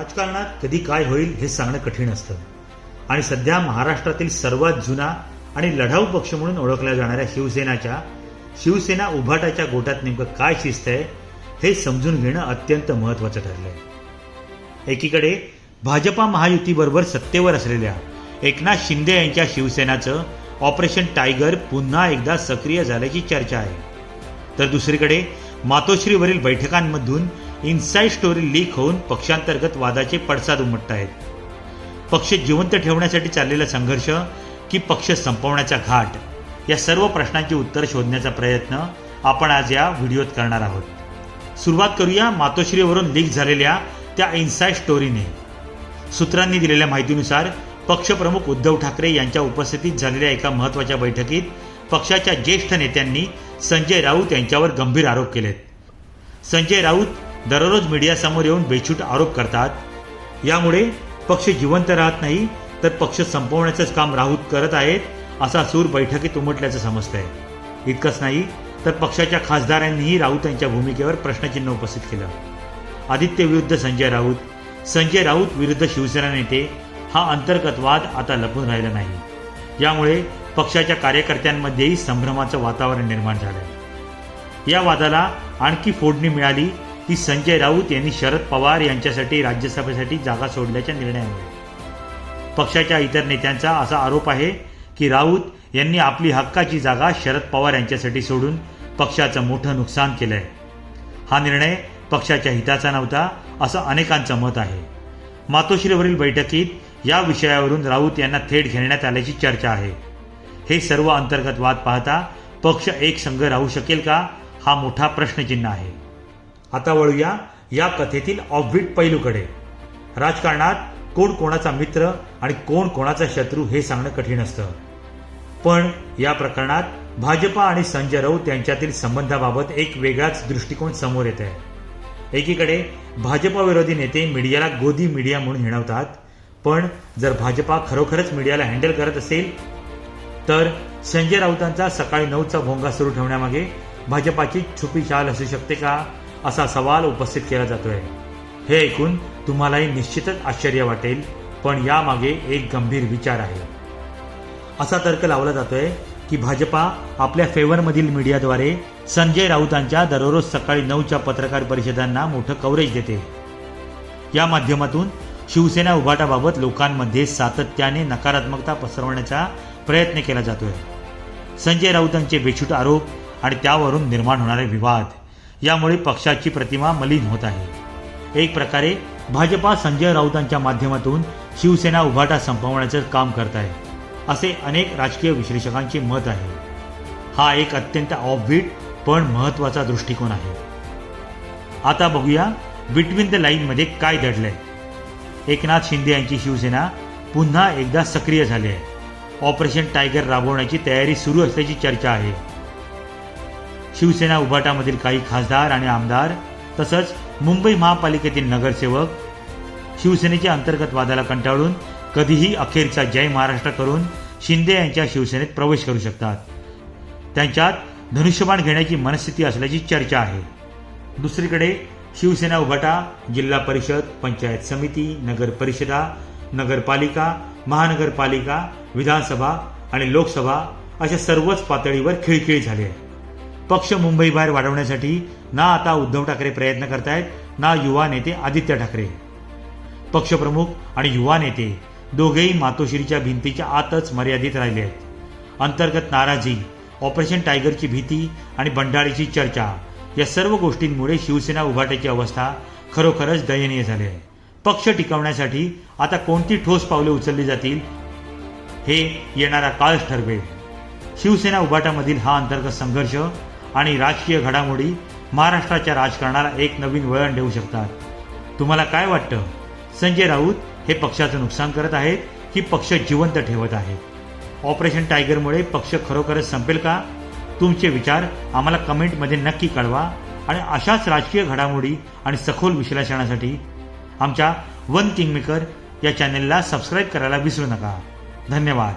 राजकारणात कधी काय होईल हे सांगणं कठीण असतं आणि सध्या महाराष्ट्रातील सर्वात जुना आणि लढाऊ पक्ष म्हणून ओळखल्या जाणाऱ्या शिवसेना उभाटाच्या गोटात नेमकं काय शिस्त आहे हे समजून घेणं अत्यंत महत्त्वाचं ठरलंय। एकीकडे भाजपा महायुतीबरोबर सत्तेवर असलेल्या एकनाथ शिंदे यांच्या शिवसेनाचं ऑपरेशन टायगर पुन्हा एकदा सक्रिय झाल्याची चर्चा आहे, तर दुसरीकडे मातोश्रीवरील बैठकांमधून इनसाइड स्टोरी लीक होऊन पक्षांतर्गत वादाचे पडसाद उमटत आहेत। पक्ष जिवंत ठेवण्यासाठी चाललेला संघर्ष की पक्ष संपवण्याचा घाट, या सर्व प्रश्नांची उत्तर शोधण्याचा प्रयत्न आपण आज या व्हिडिओत करणार आहोत। सुरुवात करूया मातोश्रीवरून लीक झालेल्या त्या इनसाइड स्टोरीने। सूत्रांनी दिलेल्या माहितीनुसार पक्षप्रमुख उद्धव ठाकरे यांच्या उपस्थितीत झालेल्या एका महत्त्वाच्या बैठकीत पक्षाच्या ज्येष्ठ नेत्यांनी संजय राऊत यांच्यावर गंभीर आरोप केलेत। संजय राऊत दररोज मीडियासमोर येऊन बेछूट आरोप करतात। यामुळे पक्ष जिवंत राहत नाही तर पक्ष संपवण्याचंच काम राऊत करत आहेत, असा सूर बैठकीत उमटल्याचं समजतंय। इतकंच नाही तर पक्षाच्या खासदारांनीही राऊत यांच्या भूमिकेवर प्रश्नचिन्ह उपस्थित केलं। आदित्य विरुद्ध संजय राऊत, संजय राऊत विरुद्ध शिवसेना नेते, हा अंतर्गत वाद आता लपून राहिला नाही। यामुळे पक्षाच्या कार्यकर्त्यांमध्येही संभ्रमाचं वातावरण निर्माण झालं। या वादाला आणखी फोडणी मिळाली ती संजय राऊत यांनी शरद पवार यांच्यासाठी राज्यसभेसाठी जागा सोडल्याच्या निर्णयामुळे। पक्षाच्या इतर नेत्यांचा असा आरोप आहे की राऊत यांनी आपली हक्काची जागा शरद पवार यांच्यासाठी सोडून पक्षाचं मोठं नुकसान केलंय। हा निर्णय पक्षाच्या हिताचा नव्हता असं अनेकांचं मत आहे। मातोश्रीवरील बैठकीत या विषयावरून राऊत यांना थेट घेण्यात आल्याची चर्चा आहे। हे सर्व अंतर्गत वाद पाहता पक्ष एक संघ राहू शकेल का, हा मोठा प्रश्नचिन्ह आहे। आता वळूया या कथेतील ऑफबीट पैलूकडे। राजकारणात कोण कोणाचा मित्र आणि कोण कोणाचा शत्रू हे सांगणं कठीण असतं, पण या प्रकरणात भाजपा आणि संजय राऊत यांच्यातील संबंधाबाबत एक वेगळाच दृष्टिकोन समोर येत आहे। एकीकडे भाजपा विरोधी नेते मीडियाला गोदी मीडिया म्हणून हिणवतात, पण जर भाजपा खरोखरच मीडियाला हँडल करत असेल तर संजय राऊतांचा सकाळी 9चा भोंगा सुरू ठेवण्यामागे भाजपाची छुपी चाल असू शकते का, असा सवाल उपस्थित केला जातोय। हे ऐकून तुम्हालाही निश्चितच आश्चर्य वाटेल, पण यामागे एक गंभीर विचार आहे। असा तर्क लावला जातोय की भाजपा आपल्या फेवरमधील मीडियाद्वारे संजय राऊतांच्या दररोज सकाळी 9च्या पत्रकार परिषदांना मोठं कव्हरेज देते। या माध्यमातून शिवसेना उभाटाबाबत लोकांमध्ये सातत्याने नकारात्मकता पसरवण्याचा प्रयत्न केला जातोय। संजय राऊतांचे बेछूट आरोप आणि त्यावरून निर्माण होणारे विवाद, यामुळे पक्षाची प्रतिमा मलिन होत आहे। एक प्रकारे भाजपा संजय राऊतांच्या माध्यमातून शिवसेना उभाटा संपवण्याचं काम करत आहे, असे अनेक राजकीय विश्लेषकांचे मत आहे। हा एक अत्यंत ऑफबीट पण महत्त्वाचा दृष्टिकोन आहे। आता बघूया बिटवीन द लाईन मध्ये काय दडलंय। एकनाथ शिंदे यांची शिवसेना पुन्हा एकदा सक्रिय झाली आहे। ऑपरेशन टायगर राबवण्याची तयारी सुरू असल्याची चर्चा आहे। शिवसेना उभाटामधील काही खासदार आणि आमदार तसंच मुंबई महापालिकेतील नगरसेवक शिवसेनेच्या अंतर्गत वादाला कंटाळून कधीही अखेरचा जय महाराष्ट्र करून शिंदे यांच्या शिवसेनेत प्रवेश करू शकतात। त्यांच्यात धनुष्यबाण घेण्याची मनस्थिती असल्याची चर्चा आहे। दुसरीकडे शिवसेना उभाटा जिल्हा परिषद, पंचायत समिती, नगर परिषदा, नगरपालिका, महानगरपालिका, विधानसभा आणि लोकसभा अशा सर्वच पातळीवर खिळखिळी झाली आहे। पक्ष मुंबईबाहेर वाढवण्यासाठी ना आता उद्धव ठाकरे प्रयत्न करतायत, ना युवा नेते आदित्य ठाकरे। पक्षप्रमुख आणि युवा नेते दोघेही मातोश्रीच्या भिंतीच्या आतच मर्यादित राहिले आहेत। अंतर्गत नाराजी, ऑपरेशन टायगरची भीती आणि बंडाळीची चर्चा, या सर्व गोष्टींमुळे शिवसेना उभाटाची अवस्था खरोखरच दयनीय झाली आहे। पक्ष टिकवण्यासाठी आता कोणती ठोस पावले उचलली जातील हे येणारा काळच ठरवेल। शिवसेना उभाटामधील हा अंतर्गत संघर्ष आणि राजकीय घडामोडी महाराष्ट्राच्या राजकारणाला एक नवीन वळण देऊ शकतात। तुम्हाला काय वाटतं? संजय राऊत हे पक्षाचं नुकसान करत आहेत की पक्ष जिवंत ठेवत आहेत? ऑपरेशन टायगरमुळे पक्ष खरोखरच संपेल का? तुमचे विचार आम्हाला कमेंटमध्ये नक्की कळवा आणि अशाच राजकीय घडामोडी आणि सखोल विश्लेषणासाठी आमच्या वन किंगमेकर या चॅनलला सबस्क्राईब करायला विसरू नका। धन्यवाद।